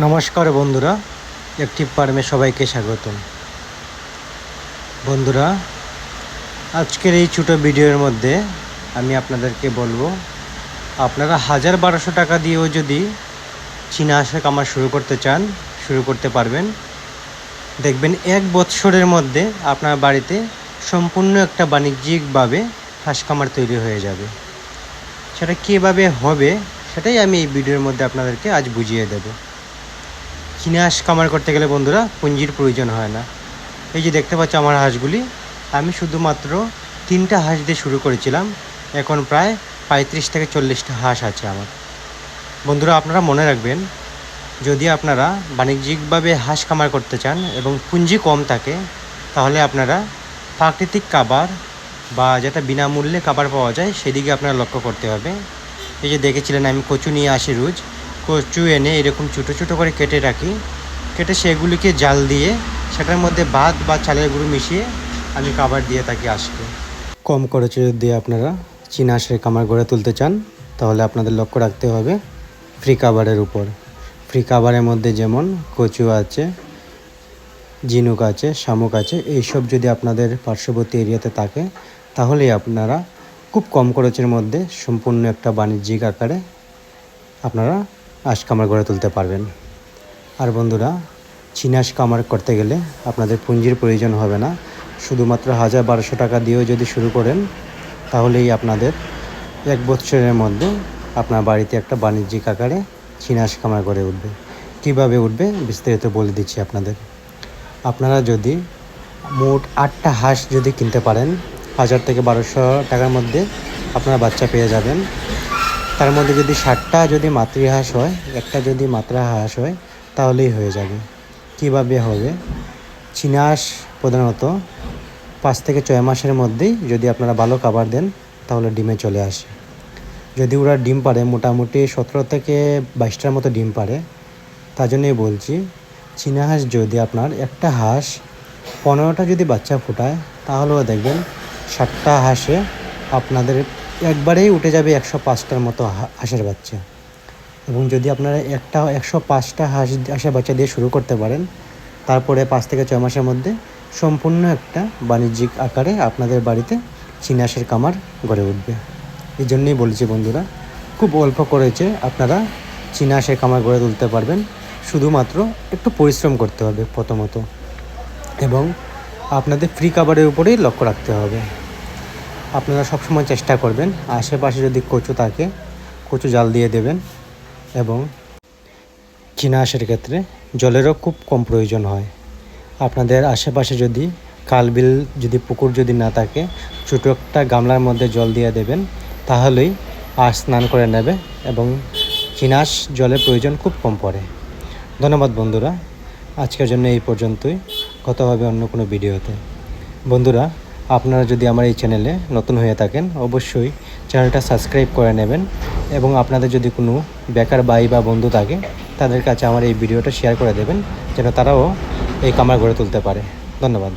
নমস্কার বন্ধুরা, অ্যাক্টিভ ফার্মে সবাইকে স্বাগতম। বন্ধুরা, আজকের এই ছোটো ভিডিওর মধ্যে আমি আপনাদেরকে বলবো, আপনারা ১,০১২ টাকা দিয়েও যদি চীনা হাঁসের খামার শুরু করতে চান, শুরু করতে পারবেন। দেখবেন ১ বৎসরের মধ্যে আপনার বাড়িতে সম্পূর্ণ একটা বাণিজ্যিকভাবে হাঁস খামার তৈরি হয়ে যাবে। সেটা কীভাবে হবে সেটাই আমি এই ভিডিওর মধ্যে আপনাদেরকে আজ বুঝিয়ে দেবো। চীনা হাঁস খামার করতে গেলে বন্ধুরা পুঁজির প্রয়োজন হয় না। এই যে দেখতে পাচ্ছ আমার হাঁসগুলি, আমি শুধুমাত্র 3টা হাঁস দিয়ে শুরু করেছিলাম। এখন প্রায় 35 থেকে 40টা হাঁস আছে আমার। বন্ধুরা, আপনারা মনে রাখবেন, যদি আপনারা বাণিজ্যিকভাবে হাঁস খামার করতে চান এবং পুঁজি কম থাকে, তাহলে আপনারা প্রাকৃতিক খাবার বা যেটা বিনামূল্যে খাবার পাওয়া যায় সেদিকে আপনারা লক্ষ্য করতে হবে। এই যে দেখেছিলেন আমি কচু নিয়ে আসি, রোজ কচু এনে এরকম ছোটো ছোটো করে কেটে রাখি, কেটে সেগুলিকে জাল দিয়ে সেটার মধ্যে ভাত বা চালের গুঁড়ো মিশিয়ে আমি খাবার দিয়ে থাকি হাঁসকে। কম খরচে যদি আপনারা চীনা হাঁসের খামার গড়ে তুলতে চান, তাহলে আপনাদের লক্ষ্য রাখতে হবে ফ্রি খাবারের উপর। ফ্রি খাবারের মধ্যে যেমন কচু আছে, ঝিনুক আছে, শামুক আছে, এইসব যদি আপনাদের পার্শ্ববর্তী এরিয়াতে থাকে, তাহলেই আপনারা খুব কম খরচের মধ্যে সম্পূর্ণ একটা বাণিজ্যিক আকারে আপনারা হাঁস খামার গড়ে তুলতে পারবেন। আর বন্ধুরা, চীনা হাঁস খামার করতে গেলে আপনাদের পুঁজির প্রয়োজন হবে না। শুধুমাত্র ১,১২০ টাকা দিয়েও যদি শুরু করেন, তাহলেই আপনাদের 1 বছরের মধ্যে আপনার বাড়িতে একটা বাণিজ্যিক আকারে চীনা হাঁস খামার গড়ে উঠবে। কীভাবে উঠবে বিস্তারিত বলে দিচ্ছি আপনাদের। আপনারা যদি মোট 8টা হাঁস যদি কিনতে পারেন, ১,০০০ থেকে ১,২০০ টাকার মধ্যে আপনারা বাচ্চা পেয়ে যাবেন। তার মধ্যে যদি 60টা যদি মাতৃহাঁস হয়, একটা যদি মাত্রা হাঁস হয়, তাহলেই হয়ে যাবে। কিভাবে হবে? চীনা হাঁস প্রধানত 5 থেকে 6 মাসের মধ্যেই যদি আপনারা ভালো খাবার দেন, তাহলে ডিমে চলে আসে। যদি ওরা ডিম পারে মোটামুটি 17 থেকে 22টার মতো ডিম পারে। তার জন্যই বলছি, চীনা হাঁস যদি আপনার একটা হাঁস 15টা যদি বাচ্চা ফোটায়, তাহলেও দেখবেন 60টা হাঁসে আপনাদের একবারেই উঠে যাবে 105টার মতো হাঁসের বাচ্চা। এবং যদি আপনারা 105টা হাঁসের বাচ্চা দিয়ে শুরু করতে পারেন, তারপরে 5 থেকে 6 মাসের মধ্যে সম্পূর্ণ একটা বাণিজ্যিক আকারে আপনাদের বাড়িতে চীনা হাঁসের খামার গড়ে উঠবে। এই জন্যই বলছি বন্ধুরা, খুব অল্প খরচে আপনারা চীনা হাঁসের খামার গড়ে তুলতে পারবেন। শুধুমাত্র একটু পরিশ্রম করতে হবে প্রথমত, এবং আপনাদের ফ্রি খাবারের উপরেই লক্ষ্য রাখতে হবে। আপনারা সবসময় চেষ্টা করবেন আশেপাশে যদি কচু থাকে, কচু জাল দিয়ে দেবেন। এবং চীনা হাঁসের ক্ষেত্রে জলেরও খুব কম প্রয়োজন হয়। আপনাদের আশেপাশে যদি খাল বিল যদি পুকুর যদি না থাকে, ছোটো একটা গামলার মধ্যে জল দিয়ে দেবেন, তাহলেই হাঁস স্নান করে নেবে এবং চীনা হাঁস জলের প্রয়োজন খুব কম পড়ে। ধন্যবাদ বন্ধুরা, আজকের জন্য এই পর্যন্তই। কথা হবে অন্য কোনো ভিডিওতে। বন্ধুরা, আপনারা যদি আমার এই চ্যানেলে নতুন হয়ে থাকেন, অবশ্যই চ্যানেলটা সাবস্ক্রাইব করে নেবেন। এবং আপনাদের যদি কোনো বেকার ভাই বা বন্ধু থাকে, তাদের কাছে আমার এই ভিডিওটা শেয়ার করে দেবেন, যেন তারাও এই খামার গড়ে তুলতে পারে। ধন্যবাদ।